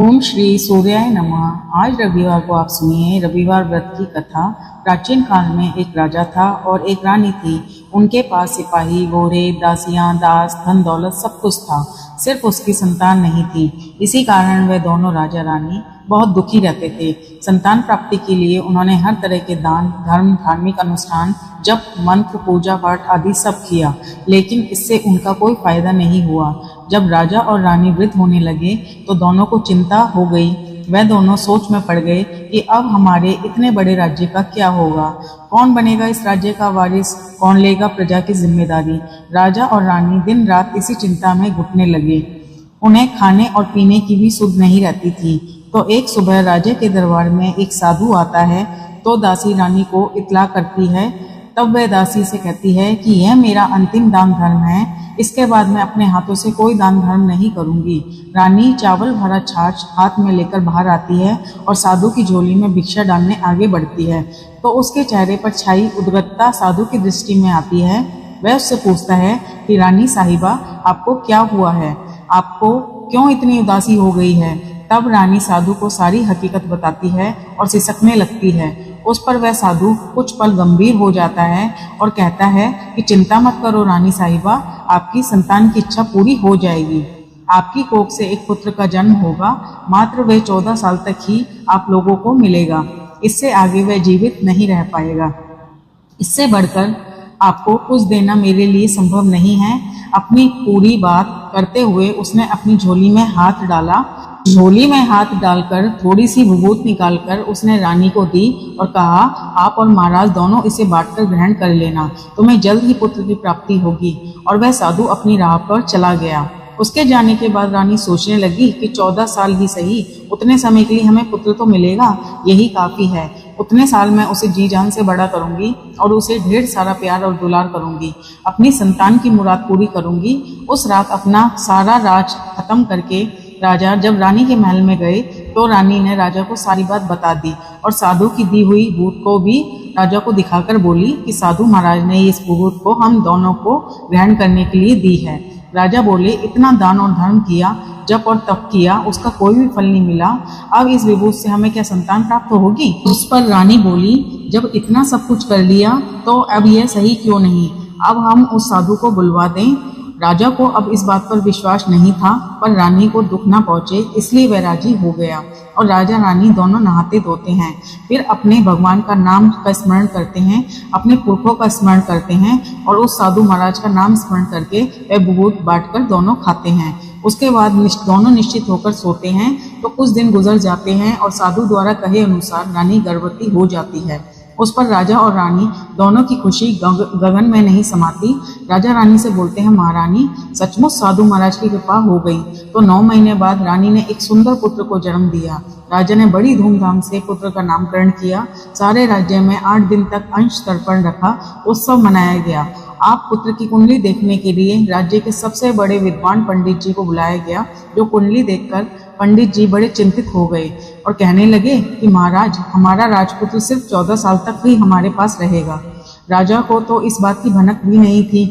ओम श्री सूर्याय नमः। आज रविवार को आप सुनिए रविवार व्रत की कथा। प्राचीन काल में एक राजा था और एक रानी थी। उनके पास सिपाही, घोड़े, दासियां, दास, धन दौलत सब कुछ था, सिर्फ उसकी संतान नहीं थी। इसी कारण वे दोनों राजा रानी बहुत दुखी रहते थे। संतान प्राप्ति के लिए उन्होंने हर तरह के दान, धर्म, धार्मिक अनुष्ठान, जप, मंत्र, पूजा पाठ आदि सब किया, लेकिन इससे उनका कोई फायदा नहीं हुआ। जब राजा और रानी वृद्ध होने लगे तो दोनों को चिंता हो गई। वह दोनों सोच में पड़ गए कि अब हमारे इतने बड़े राज्य का क्या होगा, कौन बनेगा इस राज्य का वारिस, कौन लेगा प्रजा की जिम्मेदारी। राजा और रानी दिन रात इसी चिंता में घुटने लगे। उन्हें खाने और पीने की भी सुध नहीं रहती थी। तो एक सुबह राजा के दरबार में एक साधु आता है तो दासी रानी को इत्तला करती है। तब वह दासी से कहती है कि यह मेरा अंतिम दान धर्म है, इसके बाद मैं अपने हाथों से कोई दान धर्म नहीं करूंगी। रानी चावल भरा छाछ हाथ में लेकर बाहर आती है और साधु की झोली में भिक्षा डालने आगे बढ़ती है तो उसके चेहरे पर छाई उद्गतता साधु की दृष्टि में आती है। वह उससे पूछता है कि रानी साहिबा, आपको क्या हुआ है, आपको क्यों इतनी उदासी हो गई है। तब रानी साधु को सारी हकीकत बताती है और सिसकने लगती है। उस पर वह साधु कुछ पल गंभीर हो जाता है और कहता है कि चिंता मत करो रानी साहिबा, आपकी संतान की इच्छा पूरी हो जाएगी। आपकी कोख से एक पुत्र का जन्म होगा, मात्र वह 14 साल तक ही आप लोगों को मिलेगा। इससे आगे वह जीवित नहीं रह पाएगा। इससे बढ़कर आपको कुछ देना मेरे लिए संभव नहीं है। अपनी पूरी बात करते हुए उसने अपनी झोली में हाथ डाला। झोली में हाथ डालकर थोड़ी सी विभूत निकालकर उसने रानी को दी और कहा, आप और महाराज दोनों इसे बांटकर ग्रहण कर लेना, तुम्हें जल्द ही पुत्र की प्राप्ति होगी। और वह साधु अपनी राह पर चला गया। उसके जाने के बाद रानी सोचने लगी कि 14 साल ही सही, उतने समय के लिए हमें पुत्र तो मिलेगा, यही काफी है। उतने साल मैं उसे जी जान से बड़ा करूंगी और उसे ढेर सारा प्यार और दुलार करूंगी, अपनी संतान की मुराद पूरी करूंगी। उस रात अपना सारा राज खत्म करके राजा जब रानी के महल में गए तो रानी ने राजा को सारी बात बता दी और साधु की दी हुई भूत को भी राजा को दिखाकर बोली कि साधु महाराज ने इस भूत को हम दोनों को ग्रहण करने के लिए दी है। राजा बोले, इतना दान और धर्म किया, जप और तप किया, उसका कोई भी फल नहीं मिला, अब इस विभूत से हमें क्या संतान प्राप्त होगी। उस पर रानी बोली, जब इतना सब कुछ कर लिया तो अब यह सही क्यों नहीं, अब हम उस साधु को बुलवा दें। राजा को अब इस बात पर विश्वास नहीं था, पर रानी को दुख न पहुंचे इसलिए वह राजी हो गया और राजा रानी दोनों नहाते धोते हैं। फिर अपने भगवान का नाम का स्मरण करते हैं, अपने पुरखों का स्मरण करते हैं और उस साधु महाराज का नाम स्मरण करके वह विभूत बांटकर दोनों खाते हैं। उसके बाद दोनों निश्चित होकर सोते हैं। तो कुछ दिन गुजर जाते हैं और साधु द्वारा कहे अनुसार रानी गर्भवती हो जाती है। उस पर राजा और रानी दोनों की खुशी गगन में नहीं समाती। राजा रानी से बोलते हैं, महारानी सचमुच साधु महाराज की कृपा हो गई। तो 9 महीने बाद रानी ने एक सुंदर पुत्र को जन्म दिया। राजा ने बड़ी धूमधाम से पुत्र का नामकरण किया। सारे राज्य में 8 दिन तक अंश तर्पण रखा, उत्सव मनाया गया। आप पुत्र की कुंडली देखने के लिए राज्य के सबसे बड़े विद्वान पंडित जी को बुलाया गया, जो कुंडली देखकर पंडित जी बड़े चिंतित हो गए और कहने लगे कि महाराज, हमारा राजपुत्र सिर्फ 14 साल तक ही हमारे पास रहेगा। राजा को तो इस बात की भनक भी नहीं थी।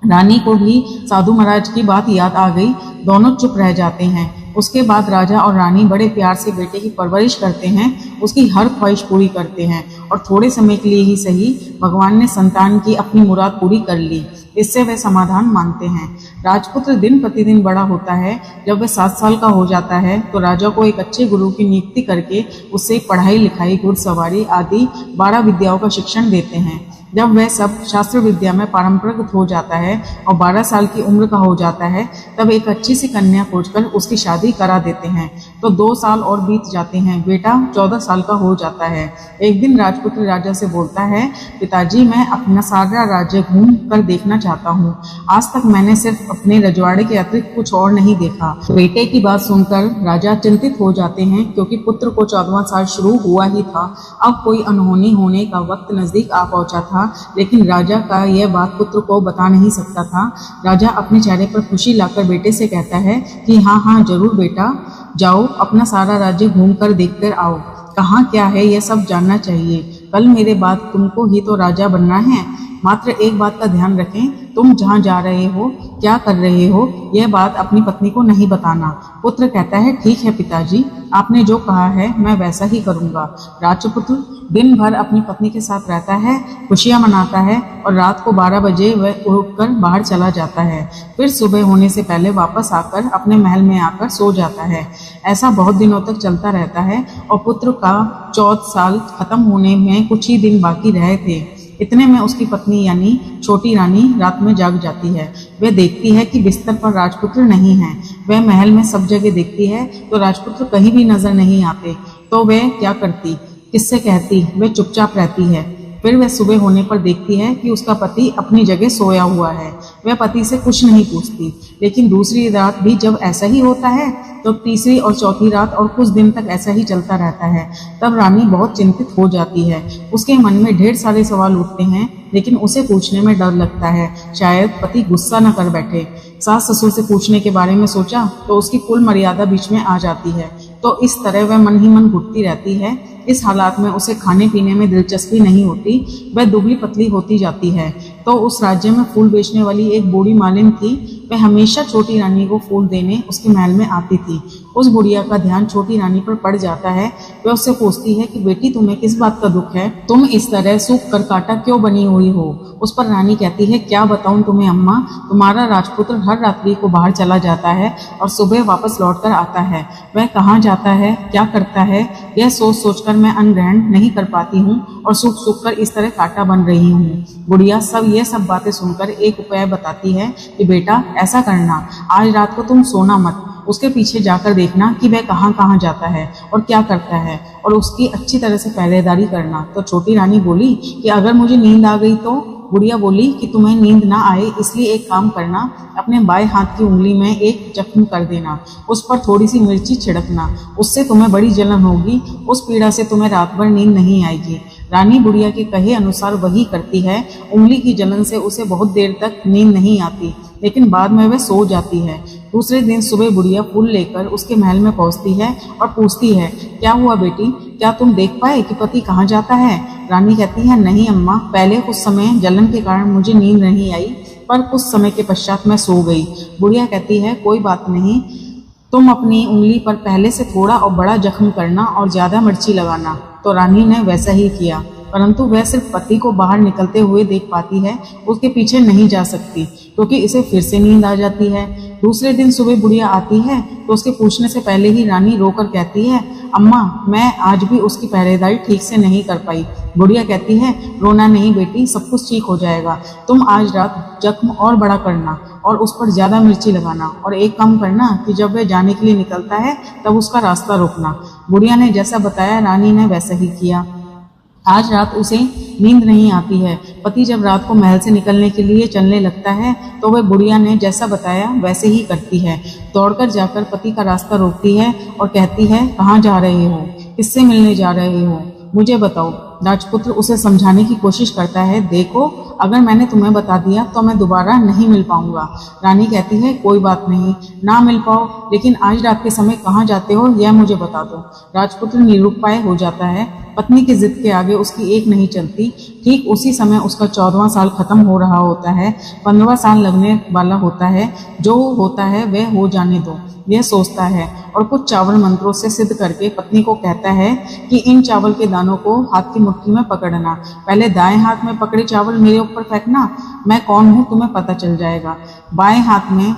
रानी को भी साधु महाराज की बात याद आ गई। दोनों चुप रह जाते हैं। उसके बाद राजा और रानी बड़े प्यार से बेटे की परवरिश करते हैं, उसकी हर ख्वाहिश पूरी करते हैं और थोड़े समय के लिए ही सही भगवान ने संतान की अपनी मुराद पूरी कर ली। इससे वे समाधान मानते हैं। राजपुत्र दिन प्रतिदिन बड़ा होता है। जब वह 7 साल का हो जाता है तो राजा को एक अच्छे गुरु की नियुक्ति करके उससे पढ़ाई लिखाई, घुड़सवारी आदि 12 विद्याओं का शिक्षण देते हैं। जब वह सब शास्त्र विद्या में पारंपरिक हो जाता है और 12 साल की उम्र का हो जाता है, तब एक अच्छी सी कन्या खोजकर उसकी शादी करा देते हैं। तो 2 साल और बीत जाते हैं। बेटा 14 साल का हो जाता है। एक दिन राजपुत्र राजा से बोलता है, पिताजी मैं अपना सारा राज्य घूम कर देखना चाहता हूँ। आज तक मैंने सिर्फ अपने रजवाड़े के अतिरिक्त कुछ और नहीं देखा। बेटे की बात सुनकर राजा चिंतित हो जाते हैं, क्योंकि पुत्र को 14वां साल शुरू हुआ ही था। अब कोई अनहोनी होने का वक्त नजदीक आ पहुंचा था, लेकिन राजा का यह बात पुत्र को बता नहीं सकता था। राजा अपने चेहरे पर खुशी लाकर बेटे से कहता है कि हाँ जरूर बेटा, जाओ अपना सारा राज्य घूमकर देखकर आओ। कहाँ क्या है यह सब जानना चाहिए। कल मेरे बाद तुमको ही तो राजा बनना है। मात्र एक बात का ध्यान रखें, तुम जहाँ जा रहे हो, क्या कर रहे हो, यह बात अपनी पत्नी को नहीं बताना। पुत्र कहता है, ठीक है पिताजी, आपने जो कहा है मैं वैसा ही करूँगा। राजपुत्र दिन भर अपनी पत्नी के साथ रहता है, खुशियाँ मनाता है और रात को 12 बजे वह उठकर बाहर चला जाता है। फिर सुबह होने से पहले वापस आकर अपने महल में आकर सो जाता है। ऐसा बहुत दिनों तक चलता रहता है और पुत्र का 14 साल खत्म होने में कुछ ही दिन बाकी रहे थे। इतने में उसकी पत्नी यानी छोटी रानी रात में जाग जाती है। वह देखती है कि बिस्तर पर राजपुत्र नहीं है। वह महल में सब जगह देखती है तो राजपुत्र कहीं भी नजर नहीं आते। तो वह क्या करती, किससे कहती? वह चुपचाप रहती है। फिर वह सुबह होने पर देखती है कि उसका पति अपनी जगह सोया हुआ है। वह पति से कुछ नहीं पूछती। लेकिन दूसरी रात भी जब ऐसा ही होता है तो तीसरी और चौथी रात और कुछ दिन तक ऐसा ही चलता रहता है। तब रानी बहुत चिंतित हो जाती है। उसके मन में ढेर सारे सवाल उठते हैं, लेकिन उसे पूछने में डर लगता है, शायद पति गुस्सा न कर बैठे। सास ससुर से पूछने के बारे में सोचा तो उसकी कुल मर्यादा बीच में आ जाती है। तो इस तरह वह मन ही मन घुटती रहती है। इस हालात में उसे खाने पीने में दिलचस्पी नहीं होती। वह दुबली पतली होती जाती है। तो उस राज्य में फूल बेचने वाली एक बूढ़ी मालिन थी। वह हमेशा छोटी रानी को फूल देने उसके महल में आती थी। उस बुढ़िया का ध्यान छोटी रानी पर पड़ जाता है। वह उससे पूछती है कि बेटी, तुम्हें किस बात का दुख है? तुम इस तरह सूख कर काटा क्यों बनी हुई हो? उस पर रानी कहती है, क्या बताऊं तुम्हें अम्मा, तुम्हारा राजपुत्र हर रात्रि को बाहर चला जाता है और सुबह वापस लौट कर आता है। वह कहाँ जाता है, क्या करता है, यह सोच सोचकर मैं अन्न ग्रहण नहीं कर पाती हूँ और सूख सूख कर इस तरह कांटा बन रही हूँ। बुढ़िया ये सब बातें सुनकर एक उपाय बताती है कि बेटा ऐसा करना, आज रात को तुम सोना मत, उसके पीछे जाकर देखना कि वह कहाँ कहाँ जाता है और क्या करता है, और उसकी अच्छी तरह से पहरेदारी करना। तो छोटी रानी बोली कि अगर मुझे नींद आ गई तो? बुढ़िया बोली कि तुम्हें नींद ना आए इसलिए एक काम करना, अपने बाएं हाथ की उंगली में एक जख्म कर देना, उस पर थोड़ी सी मिर्ची छिड़कना, उससे तुम्हें बड़ी जलन होगी, उस पीड़ा से तुम्हें रात भर नींद नहीं आएगी। रानी बुढ़िया के कहे अनुसार वही करती है। उंगली की जलन से उसे बहुत देर तक नींद नहीं आती, लेकिन बाद में वह सो जाती है। दूसरे दिन सुबह बुढ़िया फूल लेकर उसके महल में पहुंचती है और पूछती है, क्या हुआ बेटी, क्या तुम देख पाए कि पति कहाँ जाता है? रानी कहती है, नहीं अम्मा, पहले कुछ समय जलन के कारण मुझे नींद नहीं आई, पर कुछ समय के पश्चात मैं सो गई। बुढ़िया कहती है, कोई बात नहीं, तुम अपनी उंगली पर पहले से थोड़ा और बड़ा जख्म करना और ज्यादा मिर्ची लगाना। तो रानी ने वैसा ही किया, परंतु वह सिर्फ पति को बाहर निकलते हुए देख पाती है, उसके पीछे नहीं जा सकती क्योंकि इसे फिर से नींद आ जाती है। दूसरे दिन सुबह बुढ़िया आती है तो उसके पूछने से पहले ही रानी रोकर कहती है, अम्मा, मैं आज भी उसकी पहरेदारी ठीक से नहीं कर पाई। बुढ़िया कहती है, रोना नहीं बेटी, सब कुछ ठीक हो जाएगा। तुम आज रात जख्म और बड़ा करना और उस पर ज्यादा मिर्ची लगाना, और एक काम करना कि जब वह जाने के लिए निकलता है तब उसका रास्ता रोकना। बुढ़िया ने जैसा बताया रानी ने वैसा ही किया। आज रात उसे नींद नहीं आती है। पति जब रात को महल से निकलने के लिए चलने लगता है तो वह बुढ़िया ने जैसा बताया वैसे ही करती है। दौड़कर जाकर पति का रास्ता रोकती है और कहती है, कहाँ जा रहे हो, किससे मिलने जा रहे हो, मुझे बताओ। राजपुत्र उसे समझाने की कोशिश करता है, देखो अगर मैंने तुम्हें बता दिया तो मैं दोबारा नहीं मिल पाऊंगा। रानी कहती है, कोई बात नहीं, ना मिल पाओ, लेकिन आज रात के समय कहाँ जाते हो यह मुझे बता दो। राजपुत्र निरुपाय हो जाता है। पत्नी की जिद के आगे उसकी एक नहीं चलती। ठीक उसी समय उसका 14वां साल खत्म हो रहा होता है, 15वां साल लगने वाला होता है। जो होता है वह हो जाने दो, यह सोचता है, और कुछ चावल मंत्रों से सिद्ध करके पत्नी को कहता है कि इन चावल के दानों को हाथ की मुट्ठी में पकड़ना, पहले दाएं हाथ में पकड़े चावल मेरे ऊपर फेंकना, मैं कौन हूँ तुम्हें पता चल जाएगा। बाएं हाथ में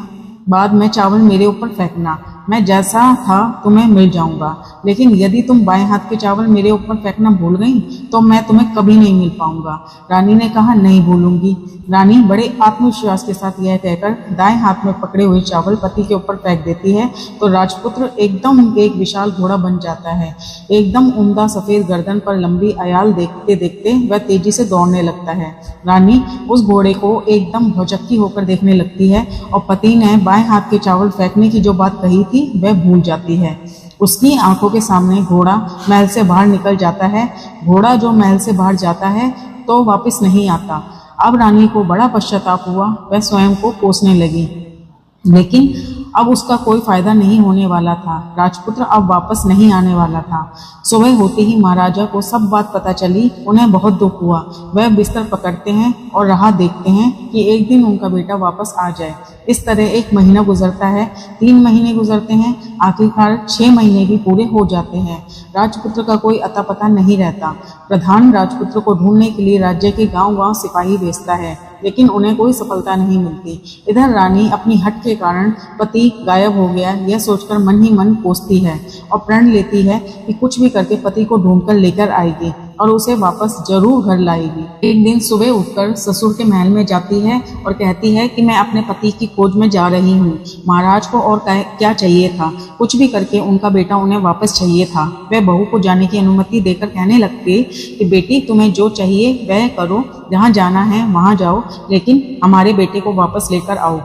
बाद में चावल मेरे ऊपर फेंकना, मैं जैसा था तुम्हें मिल जाऊंगा, लेकिन यदि तुम बाएं हाथ के चावल मेरे ऊपर फेंकना भूल गई तो मैं तुम्हें कभी नहीं मिल पाऊंगा। रानी ने कहा, नहीं भूलूंगी। रानी बड़े आत्मविश्वास के साथ यह कहकर दाएं हाथ में पकड़े हुए चावल पति के ऊपर फेंक देती है तो राजपुत्र एकदम एक विशाल घोड़ा बन जाता है। एकदम उम्दा सफेद गर्दन पर लंबी अयाल देखते देखते वह तेजी से दौड़ने लगता है। रानी उस घोड़े को एकदम भौचक्की होकर देखने लगती है और पति ने बाएं हाथ के चावल फेंकने की जो बात कही थी वह भूल जाती है। उसकी आंखों के सामने घोड़ा महल से बाहर निकल जाता है। घोड़ा जो महल से बाहर जाता है तो वापस नहीं आता। अब रानी को बड़ा पश्चाताप हुआ, वह स्वयं को कोसने लगी, लेकिन अब उसका कोई फायदा नहीं होने वाला था। राजपुत्र अब वापस नहीं आने वाला था। सुबह होते ही महाराजा को सब बात पता चली। उन्हें बहुत दुख हुआ। वह बिस्तर पकड़ते हैं और राह देखते हैं कि एक दिन उनका बेटा वापस आ जाए। इस तरह 1 महीना गुजरता है, 3 महीने गुजरते हैं, आखिरकार 6 महीने भी पूरे हो जाते हैं। राजपुत्र का कोई अता पता नहीं रहता। प्रधान राजपुत्र को ढूंढने के लिए राज्य के गांव-गांव सिपाही भेजता है, लेकिन उन्हें कोई सफलता नहीं मिलती। इधर रानी अपनी हट के कारण पति गायब हो गया यह सोचकर मन ही मन कोसती है और प्रण लेती है कि कुछ भी करके पति को ढूंढकर लेकर आएगी और उसे वापस जरूर घर लाएगी। एक दिन सुबह उठकर ससुर के महल में जाती है और कहती है कि मैं अपने पति की खोज में जा रही हूँ। महाराज को और क्या चाहिए था, कुछ भी करके उनका बेटा उन्हें वापस चाहिए था। वह बहू को जाने की अनुमति देकर कहने लगती कि बेटी तुम्हें जो चाहिए वह करो, जहाँ जाना है वहाँ जाओ, लेकिन हमारे बेटे को वापस लेकर आओ।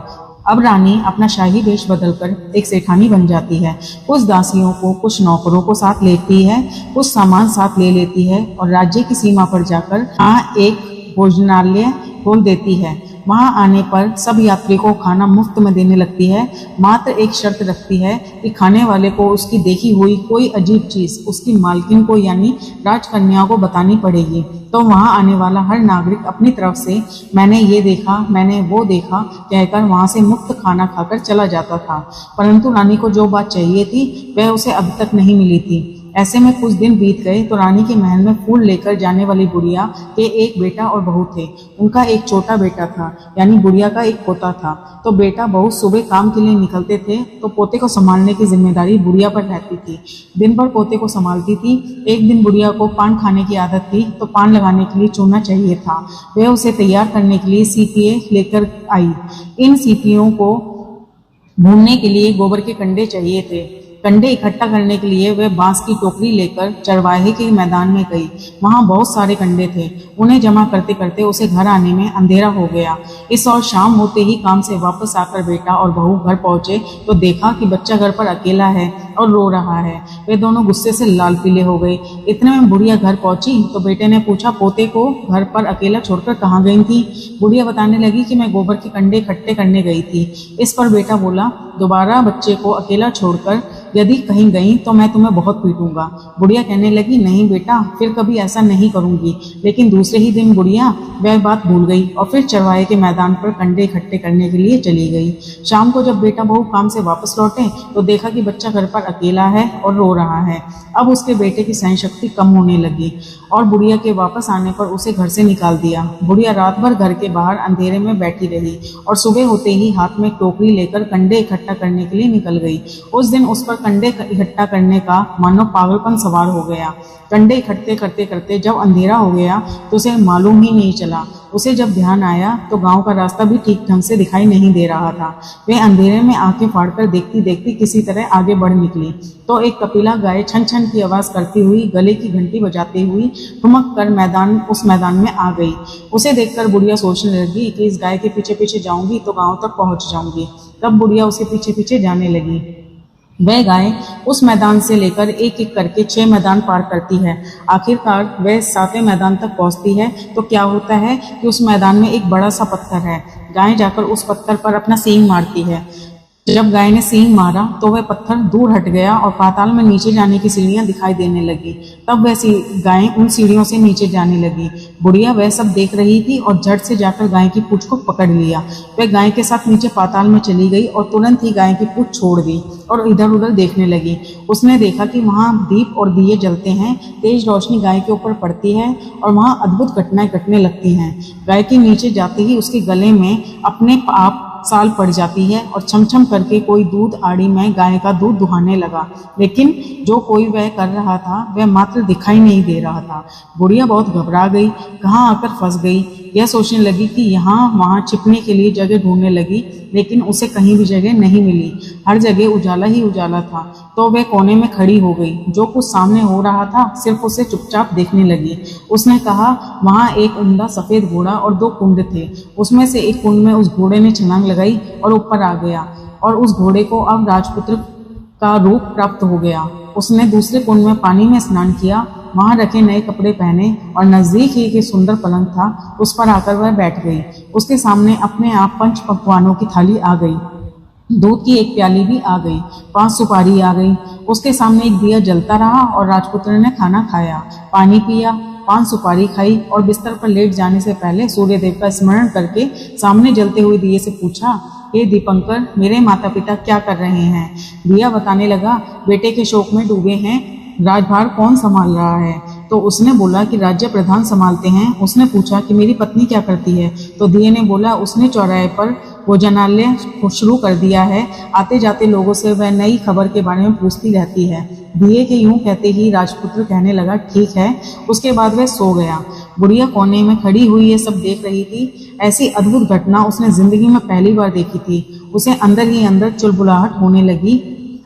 अब रानी अपना शाही वेश बदलकर एक सेठानी बन जाती है। कुछ दासियों को, कुछ नौकरों को साथ लेती है, कुछ सामान साथ ले लेती है और राज्य की सीमा पर जाकर वहाँ एक भोजनालय खोल देती है। वहां आने पर सब यात्री को खाना मुफ्त में देने लगती है। मात्र एक शर्त रखती है कि खाने वाले को उसकी देखी हुई कोई अजीब चीज उसकी मालकिन को यानी राजकन्या को बतानी पड़ेगी। तो वहां आने वाला हर नागरिक अपनी तरफ से मैंने ये देखा, मैंने वो देखा कहकर वहां से मुफ्त खाना खाकर चला जाता था। परंतु रानी को जो बात चाहिए थी वह उसे अभी तक नहीं मिली थी। ऐसे में कुछ दिन बीत गए तो रानी के महल में फूल लेकर जाने वाली बुढ़िया के एक बेटा और बहू थे। उनका एक छोटा बेटा था, यानी बुढ़िया का एक पोता था। तो बेटा बहू सुबह काम के लिए निकलते थे तो पोते को संभालने की जिम्मेदारी बुढ़िया पर रहती थी। दिन भर पोते को संभालती थी। एक दिन बुढ़िया को पान खाने की आदत थी तो पान लगाने के लिए चूना चाहिए था। वह उसे तैयार करने के लिए सीपिये लेकर आई। इन सीपियों को भूनने के लिए गोबर के कंडे चाहिए थे। कंडे इकट्ठा करने के लिए वह बांस की टोकरी लेकर चरवाहे के मैदान में गई। वहां बहुत सारे कंडे थे। उन्हें जमा करते करते उसे घर आने में अंधेरा हो गया। इस और शाम होते ही काम से वापस आकर बेटा और बहू घर पहुंचे तो देखा कि बच्चा घर पर अकेला है और रो रहा है। वे दोनों गुस्से से लाल पीले हो गए। इतने में बुढ़िया घर पहुंची तो बेटे ने पूछा, पोते को घर पर अकेला छोड़कर कहाँ गई थी? बुढ़िया बताने लगी कि मैं गोबर के कंडे इकट्ठे करने गई थी। इस पर बेटा बोला, दोबारा बच्चे को अकेला छोड़कर यदि कहीं गई तो मैं तुम्हें बहुत पीटूंगा। बुढ़िया कहने लगी, नहीं बेटा, फिर कभी ऐसा नहीं करूंगी। लेकिन दूसरे ही दिन बुढ़िया वह बात भूल गई और फिर चरवाहे के मैदान पर कंडे इकट्ठे करने के लिए चली गई। शाम को जब बेटा बहू काम से वापस लौटे तो देखा कि बच्चा घर पर अकेला है और रो रहा है। अब उसके बेटे की सहन शक्ति कम होने लगी और बुढ़िया के वापस आने पर उसे घर से निकाल दिया। बुढ़िया रात भर घर के बाहर अंधेरे में बैठी रही और सुबह होते ही हाथ में टोकरी लेकर कंडे इकट्ठा करने के लिए निकल गई। उस दिन उस पर कंडे इकट्ठा करने का मानो पागलपन सवार हो गया। कंडे इकट्ठे करते करते जब अंधेरा हो गया तो उसे मालूम ही नहीं चला। उसे जब ध्यान आया तो गांव का रास्ता भी ठीक ढंग से दिखाई नहीं दे रहा था। वे अंधेरे में आंखें फाड़कर देखती देखती किसी तरह आगे बढ़ निकली तो एक कपिला गाय छन छन की आवाज करती हुई गले की घंटी बजाती हुई ठुमक कर उस मैदान में आ गई। उसे देखकर बुढ़िया सोचने लगी कि इस गाय के पीछे पीछे जाऊंगी तो गांव तक पहुंच जाऊंगी। तब बुढ़िया उसे पीछे पीछे जाने लगी। वह गाय उस मैदान से लेकर एक एक करके 6 मैदान पार करती है। आखिरकार वह 7वें मैदान तक पहुंचती है तो क्या होता है कि उस मैदान में एक बड़ा सा पत्थर है। गाय जाकर उस पत्थर पर अपना सींग मारती है। जब गाय ने सींग मारा तो वह पत्थर दूर हट गया और पाताल में नीचे जाने की सीढ़ियां दिखाई देने लगी। तब वह गाय उन सीढ़ियों से नीचे जाने लगी। बुढ़िया वह सब देख रही थी और झट से जाकर गाय की पूंछ को पकड़ लिया। वह गाय के साथ नीचे पाताल में चली गई और तुरंत ही गाय की पूंछ छोड़ दी और इधर उधर देखने लगी। उसने देखा कि वहां दीप और दिए जलते हैं। तेज रोशनी गाय के ऊपर पड़ती है और वहां अद्भुत घटनाएं घटने लगती हैं। गाय के नीचे जाते ही उसके गले में अपने आप साल पड़ जाती है और छमछम करके कोई दूध आड़ी में गाय का दूध दुहाने लगा। लेकिन जो कोई वह कर रहा था वह मात्र दिखाई नहीं दे रहा था। बुढ़िया बहुत घबरा गई, कहाँ आकर फंस गई। यह सोचने लगी कि यहाँ वहाँ छिपने के लिए जगह ढूंढने लगी, लेकिन उसे कहीं भी जगह नहीं मिली। हर जगह उजाला ही उजाला था। तो वह कोने में खड़ी हो गई। जो कुछ सामने हो रहा था सिर्फ उसे चुपचाप देखने लगी। उसने कहा, वहाँ एक उम्दा सफेद घोड़ा और 2 कुंड थे। उसमें से एक कुंड में उस घोड़े ने छलांग लगाई और ऊपर आ गया और उस घोड़े को अब राजपुत्र का रूप प्राप्त हो गया। उसने दूसरे कुंड में पानी में स्नान किया, वहां रखे नए कपड़े पहने और नजदीक ही एक सुंदर पलंग था, उस पर आकर वह बैठ गई। उसके सामने अपने आप 5 पकवानों की थाली आ गई। दूध की एक प्याली भी आ गई, 5 सुपारी आ गई। उसके सामने एक दिया जलता रहा और राजपुत्र ने खाना खाया, पानी पिया, 5 सुपारी खाई और बिस्तर पर लेट जाने से पहले सूर्यदेव का स्मरण करके सामने जलते हुए दिए से पूछा, हे दीपंकर, मेरे माता पिता क्या कर रहे हैं? दिया बताने लगा, बेटे के शोक में डूबे हैं, राजभार कौन संभाल रहा है? तो उसने बोला कि राज्य प्रधान संभालते हैं। उसने पूछा कि मेरी पत्नी क्या करती है? तो दिए ने बोला, उसने चौराहे पर भोजनालय शुरू कर दिया है, आते जाते लोगों से वह नई खबर के बारे में पूछती रहती है। दिए के यूं कहते ही राजपुत्र कहने लगा, ठीक है। उसके बाद वह सो गया। बुढ़िया कोने में खड़ी हुई ये सब देख रही थी। ऐसी अद्भुत घटना उसने जिंदगी में पहली बार देखी थी। उसे अंदर ही अंदर चुलबुलाहट होने लगी।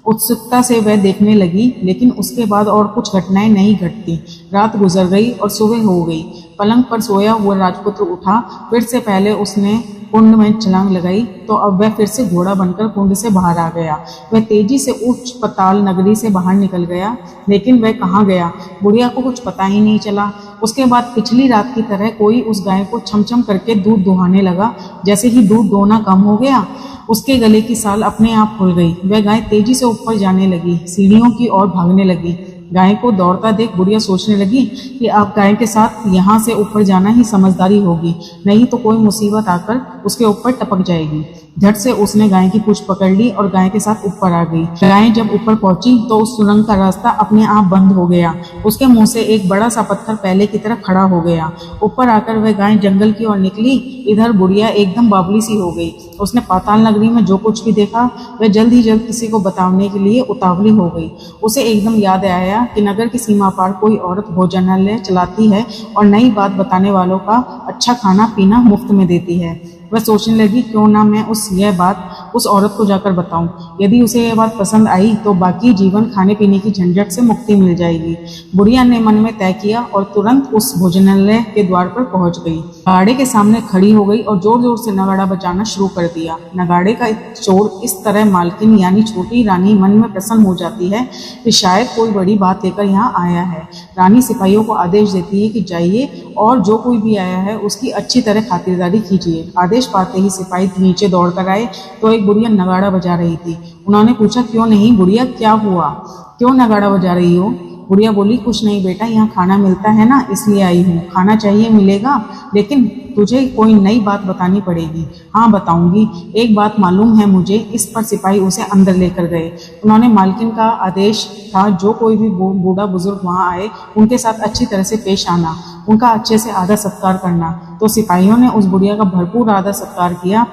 उत्सुकता से वह देखने लगी, लेकिन उसके बाद और कुछ घटनाएं नहीं घटती। रात गुजर गई और सुबह हो गई। पलंग पर सोया हुआ राजपुत्र उठा। फिर से पहले उसने कुंड में छलांग लगाई, तो अब वह फिर से घोड़ा बनकर कुंड से बाहर आ गया। वह तेजी से उच्च पताल नगरी से बाहर निकल गया, लेकिन वह कहाँ गया, बुढ़िया को कुछ पता ही नहीं चला। उसके बाद पिछली रात की तरह कोई उस गाय को छम-छम करके दूध दुहाने लगा। जैसे ही दूध दोहना कम हो गया, उसके गले की साल अपने आप खुल गई। वह गाय तेजी से ऊपर जाने लगी, सीढ़ियों की ओर भागने लगी। गाय को दौड़ता देख बुढ़िया सोचने लगी कि अब गाय के साथ यहाँ से ऊपर जाना ही समझदारी होगी, नहीं तो कोई मुसीबत आकर उसके ऊपर टपक जाएगी। झट से उसने गाय की पूंछ पकड़ ली और गाय के साथ ऊपर आ गई। गाय जब ऊपर पहुंची तो उस सुरंग का रास्ता अपने आप बंद हो गया। उसके मुंह से एक बड़ा सा पत्थर पहले की तरह खड़ा हो गया। ऊपर आकर वह गाय जंगल की ओर निकली। इधर बुढ़िया एकदम बावली सी हो गई। उसने पाताल नगरी में जो कुछ भी देखा वह जल्द ही जल्द किसी को बताने के लिए उतावली हो गई। उसे एकदम याद आया कि नगर की सीमा पार कोई औरत भोजनालय चलाती है और नई बात बताने वालों का अच्छा खाना पीना मुफ्त में देती है। वह सोचने लगी, क्यों ना मैं यह बात उस औरत को जाकर बताऊं। यदि उसे यह बात पसंद आई तो बाकी जीवन खाने पीने की झंझट से मुक्ति मिल जाएगी। बुढ़िया ने मन में तय किया और तुरंत उस भोजनालय के द्वार पर पहुंच गई। नगाड़े के सामने खड़ी हो गई और जोर जोर से नगाड़ा बजाना शुरू कर दिया। नगाड़े का शोर इस तरह मालकिन यानी छोटी रानी मन में प्रसन्न हो जाती है कि शायद कोई बड़ी बात लेकर यहाँ आया है। रानी सिपाहियों को आदेश देती है कि जाइए और जो कोई भी आया है उसकी अच्छी तरह खातिरदारी कीजिए। आदेश पाते ही सिपाही नीचे दौड़ कर आए तो एक बुढ़िया नगाड़ा बजा रही थी। उन्होंने पूछा, क्यों नहीं बुढ़िया, क्या हुआ, क्यों नगाड़ा बजा रही हो? बुढ़िया बोली, कुछ नहीं बेटा, यहाँ खाना मिलता है ना, इसलिए आई हूँ। खाना चाहिए, मिलेगा, लेकिन तुझे कोई नई बात बतानी पड़ेगी। हाँ बताऊंगी, एक बात मालूम है मुझे। इस पर सिपाही उसे अंदर लेकर गए। उन्होंने मालकिन का आदेश था जो कोई भी बूढ़ा बुजुर्ग वहाँ आए उनके साथ अच्छी तरह से पेश आना, उनका अच्छे से आदर सत्कार करना। तो सिपाहियों ने उस बुढ़िया का भरपूर आदर सत्कार किया।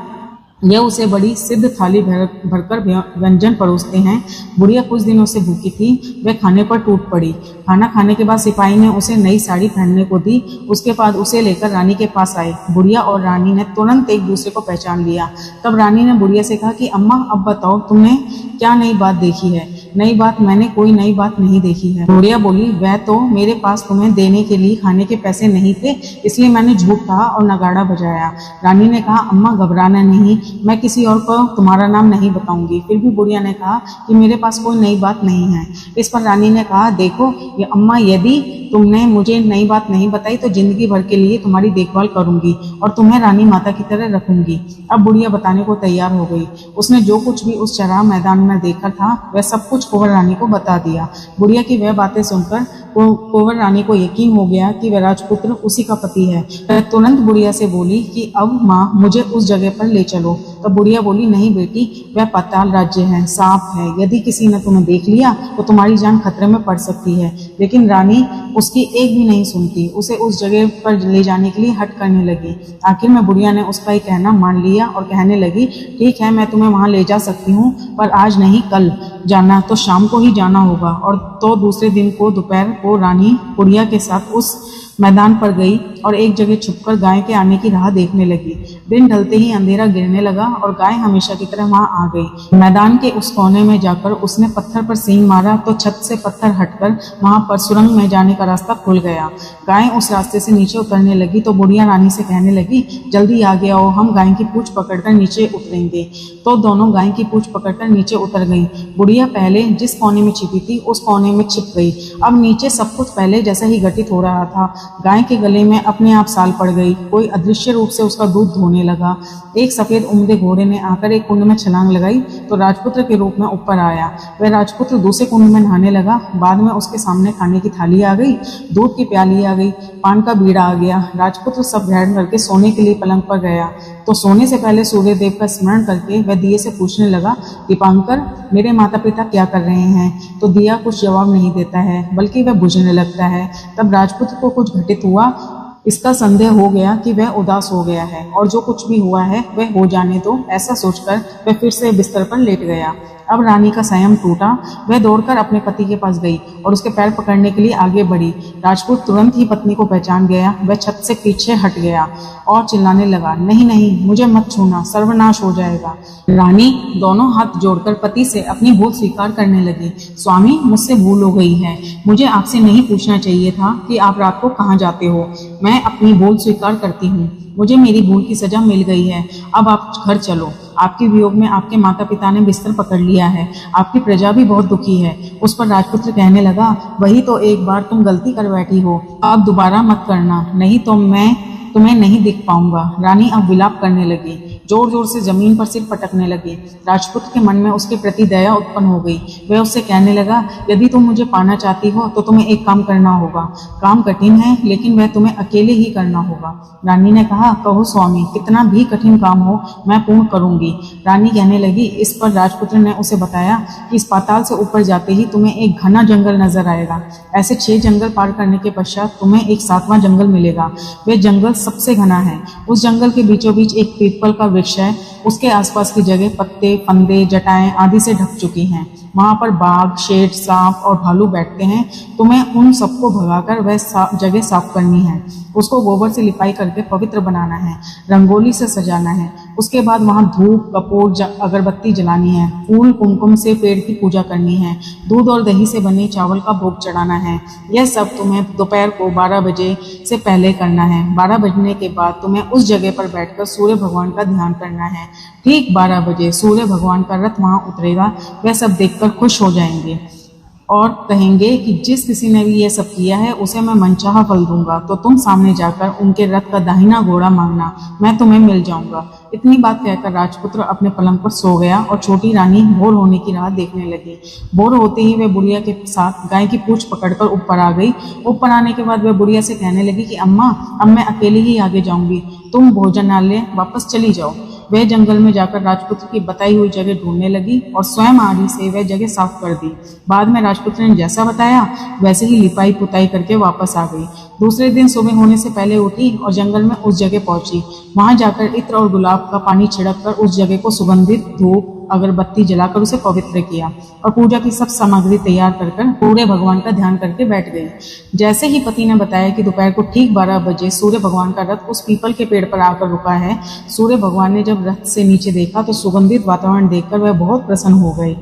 यह उसे बड़ी सिद्ध थाली भरकर व्यंजन परोसते हैं। बुढ़िया कुछ दिनों से भूखी थी, वह खाने पर टूट पड़ी। खाना खाने के बाद सिपाही ने उसे नई साड़ी पहनने को दी। उसके बाद उसे लेकर रानी के पास आए। बुढ़िया और रानी ने तुरंत एक दूसरे को पहचान लिया। तब रानी ने बुढ़िया से कहा कि अम्मा, अब बताओ तुमने क्या नई बात देखी है? नई बात? मैंने कोई नई बात नहीं देखी है। बुढ़िया बोली, वह तो मेरे पास तुम्हें देने के लिए खाने के पैसे नहीं थे, इसलिए मैंने झूठ कहा और नगाड़ा बजाया। रानी ने कहा, अम्मा घबराना नहीं, मैं किसी और को तुम्हारा नाम नहीं बताऊंगी। फिर भी बुढ़िया ने कहा कि मेरे पास कोई नई बात नहीं है। इस पर रानी ने कहा, देखो ये अम्मा, यदि तुमने मुझे नई बात नहीं बताई तो जिंदगी भर के लिए तुम्हारी देखभाल करूंगी और तुम्हें रानी माता की तरह रखूंगी। अब बुढ़िया बताने को तैयार हो गई। उसने जो कुछ भी उस चराह मैदान में देखा था वह सब कुछ कुंवर रानी को बता दिया। बुढ़िया की वह बातें सुनकर कुंवर रानी को यकीन हो गया कि वह राजपुत्र उसी का पति है। वह तुरंत बुढ़िया से बोली कि अब माँ, मुझे उस जगह पर ले चलो। तब बुढ़िया बोली, नहीं बेटी, वह पाताल राज्य है, सांप है, यदि किसी ने तुम्हें देख लिया तो तुम्हारी जान खतरे में पड़ सकती है। लेकिन रानी उसकी एक भी नहीं सुनती, उसे उस जगह पर ले जाने के लिए हट करने लगी। आखिर में बुढ़िया ने उसका ही कहना मान लिया और कहने लगी, ठीक है, मैं तुम्हें वहां ले जा सकती हूँ, पर आज नहीं, कल जाना तो शाम को ही जाना होगा। और तो दूसरे दिन को दोपहर को रानी बुढ़िया के साथ उस मैदान पर गई और एक जगह छुपकर गाय के आने की राह देखने लगी। दिन ढलते ही अंधेरा गिरने लगा और गाय हमेशा की तरह वहां आ गई। मैदान के उस कोने में जाकर उसने पत्थर पर सींग मारा तो छत से पत्थर हटकर वहां पर सुरंग में जाने का रास्ता खुल गया। गाय उस रास्ते से नीचे उतरने लगी तो बुढ़िया रानी से कहने लगी, जल्दी आगे आओ, हम गाय की पूंछ पकड़कर नीचे उतरेंगे। तो दोनों गाय की पूंछ पकड़कर नीचे उतर गई। बुढ़िया पहले जिस कोने में छिपी थी उस कोने में छिप गई। अब नीचे सब कुछ पहले जैसा ही घटित हो रहा था। गाय के गले में अपने आप साल पड़ गई। कोई अदृश्य रूप से उसका दूध धोने लगा। एक सफेद उम्दे घोड़े ने आकर एक कुंड में छलांग लगाई तो राजपुत्र के रूप में ऊपर आया। वह राजपुत्र दूसरे कुंड में नहाने लगा। बाद में उसके सामने खाने की थाली आ गई, दूध की प्याली आ गई, पान का बीड़ा आ गया। राजपुत्र सब ग्रहण करके सोने के लिए पलंग पर गया तो सोने से पहले सूर्यदेव का स्मरण करके वह दिए से पूछने लगा, दीपांकर, मेरे माता पिता क्या कर रहे हैं? तो दिया कुछ जवाब नहीं देता है, बल्कि वह बुझने लगता है। तब राजपुत्र को कुछ घटित हुआ। इसका संदेह हो गया कि वह उदास हो गया है और जो कुछ भी हुआ है वह हो जाने दो, ऐसा सोचकर वह फिर से बिस्तर पर लेट गया। अब रानी का संयम टूटा। वह दौड़कर अपने पति के पास गई और उसके पैर पकड़ने के लिए आगे बढ़ी। राजपूत तुरंत ही पत्नी को पहचान गया। वह छत से पीछे हट गया और चिल्लाने लगा, नहीं नहीं, मुझे मत छूना, सर्वनाश हो जाएगा। रानी दोनों हाथ जोड़कर पति से अपनी भूल स्वीकार करने लगी। स्वामी, मुझसे भूल हो गई है। मुझे आपसे नहीं पूछना चाहिए था कि आप रात को कहाँ जाते हो। मैं अपनी भूल स्वीकार करती हूँ। मुझे मेरी भूल की सजा मिल गई है। अब आप घर चलो। आपके वियोग में आपके माता पिता ने बिस्तर पकड़ लिया है। आपकी प्रजा भी बहुत दुखी है। उस पर राजपुत्र कहने लगा, वही तो एक बार तुम गलती कर बैठी हो, अब दोबारा मत करना, नहीं तो मैं तुम्हें नहीं दिख पाऊंगा। रानी अब विलाप करने लगी, जोर जोर से जमीन पर सिर पटकने लगी। राजपूत के मन में उसके प्रति दया उत्पन्न हो गई। वह उससे कहने लगा, यदि तुम मुझे पाना चाहती हो तो तुम्हें एक काम करना होगा। काम कठिन है, लेकिन वह तुम्हें अकेले ही करना होगा। रानी ने कहा, कहो स्वामी, कितना भी कठिन काम हो मैं पूर्ण करूंगी। रानी कहने लगी। इस पर राजपुत्र ने उसे बताया कि इस पाताल से ऊपर जाते ही तुम्हें एक घना जंगल नजर आएगा। ऐसे 6 जंगल पार करने के पश्चात तुम्हें एक 7वां जंगल मिलेगा। वह जंगल सबसे घना है। उस जंगल के बीचों बीच एक पीपल का वृक्ष है। उसके आसपास की जगह पत्ते, फंदे, जटाएं आदि से ढक चुकी हैं। वहां पर बाघ, शेर, सांप और भालू बैठते हैं। तुम्हें उन सबको भगाकर वह जगह साफ करनी है। उसको गोबर से लिपाई करके पवित्र बनाना है, रंगोली से सजाना है। उसके बाद वहां धूप, कपूर, अगरबत्ती जलानी है, फूल कुमकुम से पेड़ की पूजा करनी है, दूध और दही से बने चावल का भोग चढ़ाना है। यह सब तुम्हें दोपहर को 12 बजे से पहले करना है। 12 बजने के बाद तुम्हें उस जगह पर बैठकर सूर्य भगवान का ध्यान करना है। ठीक 12 बजे सूर्य भगवान का रथ वहां उतरेगा। वह सब देखकर खुश हो जाएंगे और कहेंगे कि जिस किसी ने भी यह सब किया है उसे मैं मनचाहा फल दूंगा। तो तुम सामने जाकर उनके रथ का दाहिना घोड़ा मांगना, मैं तुम्हें मिल जाऊंगा। इतनी बात कहकर राजपुत्र अपने पलंग पर सो गया और छोटी रानी भोर होने की राह देखने लगी। भोर होते ही वह बुढ़िया के साथ गाय की पूंछ पकड़कर ऊपर आ गई। ऊपर आने के बाद वह बुढ़िया से कहने लगी कि अम्मा, अब मैं अकेले ही आगे जाऊंगी, तुम भोजनालय वापस चली जाओ। वह जंगल में जाकर राजपुत्र की बताई हुई जगह ढूंढने लगी और स्वयं आरी से वह जगह साफ कर दी। बाद में राजपुत्र ने जैसा बताया वैसे ही लिपाई पुताई करके वापस आ गई। दूसरे दिन सुबह होने से पहले उठी और जंगल में उस जगह पहुंची। वहां जाकर इत्र और गुलाब का पानी छिड़क कर उस जगह को सुगंधित धूप अगरबत्ती जलाकर उसे पवित्र किया और पूजा की सब सामग्री तैयार कर पूरे भगवान का ध्यान करके बैठ गई। जैसे ही पति ने बताया कि दोपहर को ठीक 12 बजे सूर्य भगवान का रथ उस पीपल के पेड़ पर आकर रुका है, सूर्य भगवान ने जब रथ से नीचे देखा तो सुगंधित वातावरण देखकर वह बहुत प्रसन्न हो गए।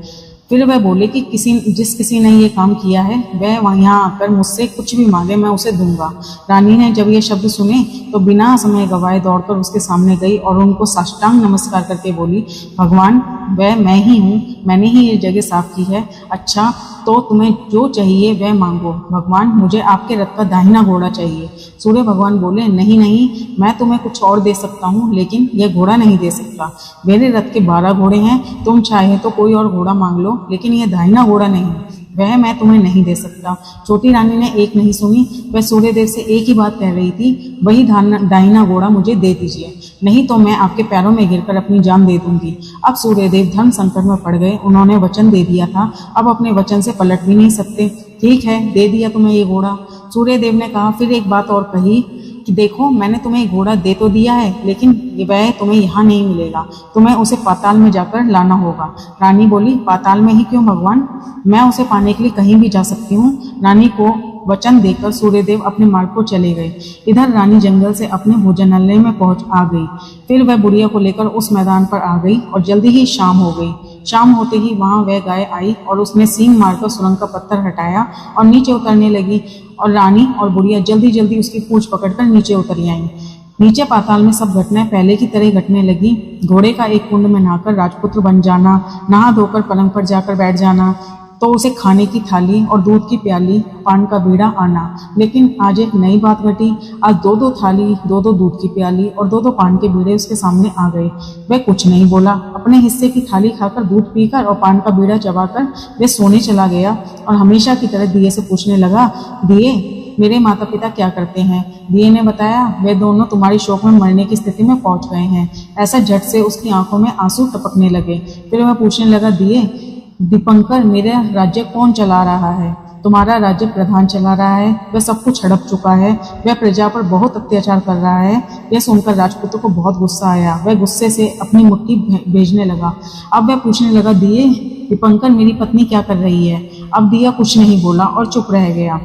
फिर वह बोले कि जिस किसी ने ये काम किया है वह यहाँ आकर मुझसे कुछ भी मांगे, मैं उसे दूंगा। रानी ने जब ये शब्द सुने तो बिना समय गवाए दौड़कर उसके सामने गई और उनको साष्टांग नमस्कार करके बोली, भगवान, वह मैं ही हूँ, मैंने ही ये जगह साफ की है। अच्छा, तो तुम्हें जो चाहिए वह मांगो। भगवान, मुझे आपके रथ का दाहिना घोड़ा चाहिए। सूर्य भगवान बोले, नहीं नहीं, मैं तुम्हें कुछ और दे सकता हूँ, लेकिन यह घोड़ा नहीं दे सकता। मेरे रथ के 12 घोड़े हैं, तुम चाहे तो कोई और घोड़ा मांग लो, लेकिन यह दाहिना घोड़ा नहीं, वह मैं तुम्हें नहीं दे सकता। छोटी रानी ने एक नहीं सुनी। वह सूर्यदेव से एक ही बात कह रही थी, वही दाहिना घोड़ा मुझे दे दीजिए, नहीं तो मैं आपके पैरों में गिरकर अपनी जान दे दूंगी। अब सूर्यदेव धर्म संकट में पड़ गए। उन्होंने वचन दे दिया था, अब अपने वचन से पलट भी नहीं सकते। ठीक है, दे दिया तुम्हें ये घोड़ा। सूर्यदेव ने कहा, फिर एक बात और कही कि देखो, मैंने तुम्हें घोड़ा दे तो दिया है, लेकिन वह तुम्हें यहाँ नहीं मिलेगा, तुम्हें उसे पाताल में जाकर लाना होगा। रानी बोली, पाताल में ही क्यों भगवान? मैं उसे पाने के लिए कहीं भी जा सकती हूँ। रानी को वचन देकर सूर्यदेव अपने मार्ग को चले गए। इधर रानी जंगल से अपने भोजनालय में पहुंच आ गई। फिर वह बुढ़िया को लेकर उस मैदान पर आ गई और जल्दी ही शाम हो गई। शाम होते ही वहां वह गाय आई और उसने सींग मारकर सुरंग का पत्थर हटाया और नीचे उतरने लगी और रानी और बुढ़िया जल्दी जल्दी उसकी पूंछ पकड़कर नीचे उतर आई। नीचे पाताल में सब घटनाएं पहले की तरह घटने लगी। घोड़े का एक कुंड में नहाकर राजपुत्र बन जाना, नहा धोकर पलंग पर जाकर बैठ जाना, तो उसे खाने की थाली और दूध की प्याली, पान का बीड़ा आना। लेकिन आज एक नई बात घटी। आज दो दो थाली, दो दो दूध की प्याली और दो दो पान के बीड़े उसके सामने आ गए। वह कुछ नहीं बोला। अपने हिस्से की थाली खाकर, दूध पीकर और पान का बीड़ा चबाकर वह सोने चला गया और हमेशा की तरह दिए से पूछने लगा, दिए, मेरे माता पिता क्या करते हैं? दिए ने बताया, वे दोनों तुम्हारी शोक में मरने की स्थिति में पहुंच गए हैं। ऐसा झट से उसकी आंखों में आंसू टपकने लगे। फिर वह पूछने लगा, दिए, दीपंकर, मेरा राज्य कौन चला रहा है? तुम्हारा राज्य प्रधान चला रहा है। वह सब कुछ हड़प चुका है। वह प्रजा पर बहुत अत्याचार कर रहा है। यह सुनकर राजपुत्र को बहुत गुस्सा आया। वह गुस्से से अपनी मुट्ठी भेजने लगा। अब वह पूछने लगा, दिए, दीपंकर, मेरी पत्नी क्या कर रही है? अब दिया कुछ नहीं बोला और चुप रह गया।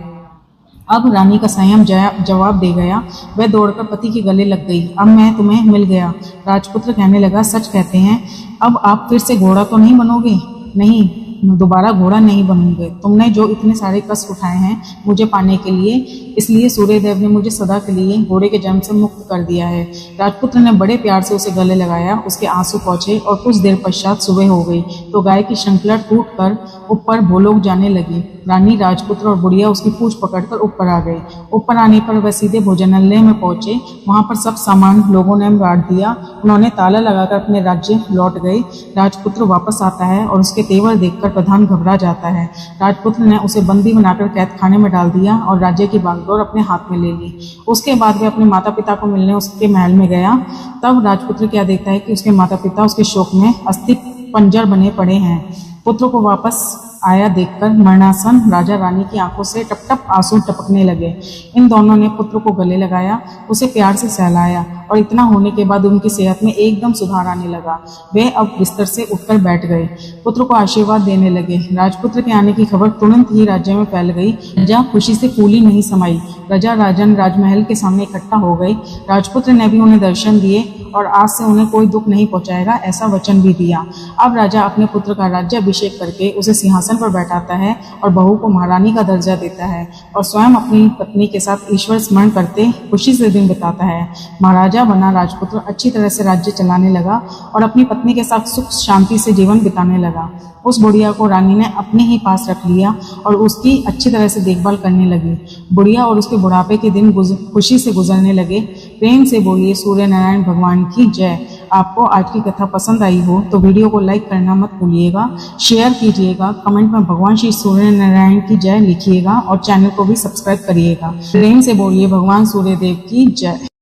अब रानी का संयम जवाब दे गया। वह दौड़कर पति के गले लग गई। अब मैं तुम्हें मिल गया। राजपुत्र कहने लगा, सच कहते हैं, अब आप फिर से घोड़ा तो नहीं बनोगे? नहीं, दोबारा घोड़ा नहीं बनूंगे। तुमने जो इतने सारे कष्ट उठाए हैं मुझे पाने के लिए, इसलिए सूर्यदेव ने मुझे सदा के लिए घोड़े के जन्म से मुक्त कर दिया है। राजपुत्र ने बड़े प्यार से उसे गले लगाया। उसके आंसू पहुंचे और कुछ देर पश्चात सुबह हो गई तो गाय की श्रृंखला टूटकर ऊपर भूलोक जाने लगी। रानी, राजपुत्र और बुढ़िया उसकी पूंछ पकड़कर ऊपर आ गए। ऊपर आने पर वह सीधे भोजनालय में पहुंचे। वहां पर सब सामान लोगों ने बांट दिया। उन्होंने ताला लगाकर अपने राज्य लौट गए। राजपुत्र वापस आता है और उसके तेवर देखकर प्रधान घबरा जाता है। राजपुत्र ने उसे बंदी बनाकर कैद खाने में डाल दिया और राज्य की बागडोर अपने हाथ में ले ली। उसके बाद वह अपने माता पिता को मिलने उसके महल में गया। तब राजपुत्र क्या देखता है कि उसके माता पिता उसके शोक में अस्थि पंजर बने पड़े हैं। पुत्र को वापस आया देखकर मरणासन राजा रानी की आंखों से टप टप आंसू टपकने लगे। इन दोनों ने पुत्र को गले लगाया, उसे प्यार से सहलाया और इतना होने के बाद उनकी सेहत में एकदम सुधार आने लगा। वे अब बिस्तर से उठकर बैठ गए। पुत्र को आशीर्वाद देने लगे। राजपुत्र के आने की खबर तुरंत ही राज्य में फैल गई। जहाँ खुशी से फूली नहीं समाई। प्रजा राजन राजमहल के सामने इकट्ठा हो गई। राजपुत्र ने भी उन्हें दर्शन दिए और आज से उन्हें कोई दुख नहीं पहुंचाएगा, ऐसा वचन भी दिया। अब राजा अपने पुत्र का राज्याभिषेक करके उसे सिंहासन पर बैठाता है और बहू को महारानी का दर्जा देता है और स्वयं अपनी पत्नी के साथ ईश्वर स्मरण करते खुशी से दिन बिताता है। महाराजा बना राजपुत्र अच्छी तरह से राज्य चलाने लगा और अपनी पत्नी के साथ सुख शांति से जीवन बिताने लगा। उस बुढ़िया को रानी ने अपने ही पास रख लिया और उसकी अच्छी तरह से देखभाल करने लगी। बुढ़िया और उसके बुढ़ापे के दिन खुशी से गुजरने लगे। प्रेम से बोलिए सूर्य नारायण भगवान की जय। आपको आज की कथा पसंद आई हो तो वीडियो को लाइक करना मत भूलिएगा, शेयर कीजिएगा, कमेंट में भगवान श्री सूर्य नारायण की जय लिखिएगा और चैनल को भी सब्सक्राइब करिएगा। प्रेम से बोलिए भगवान सूर्यदेव की जय।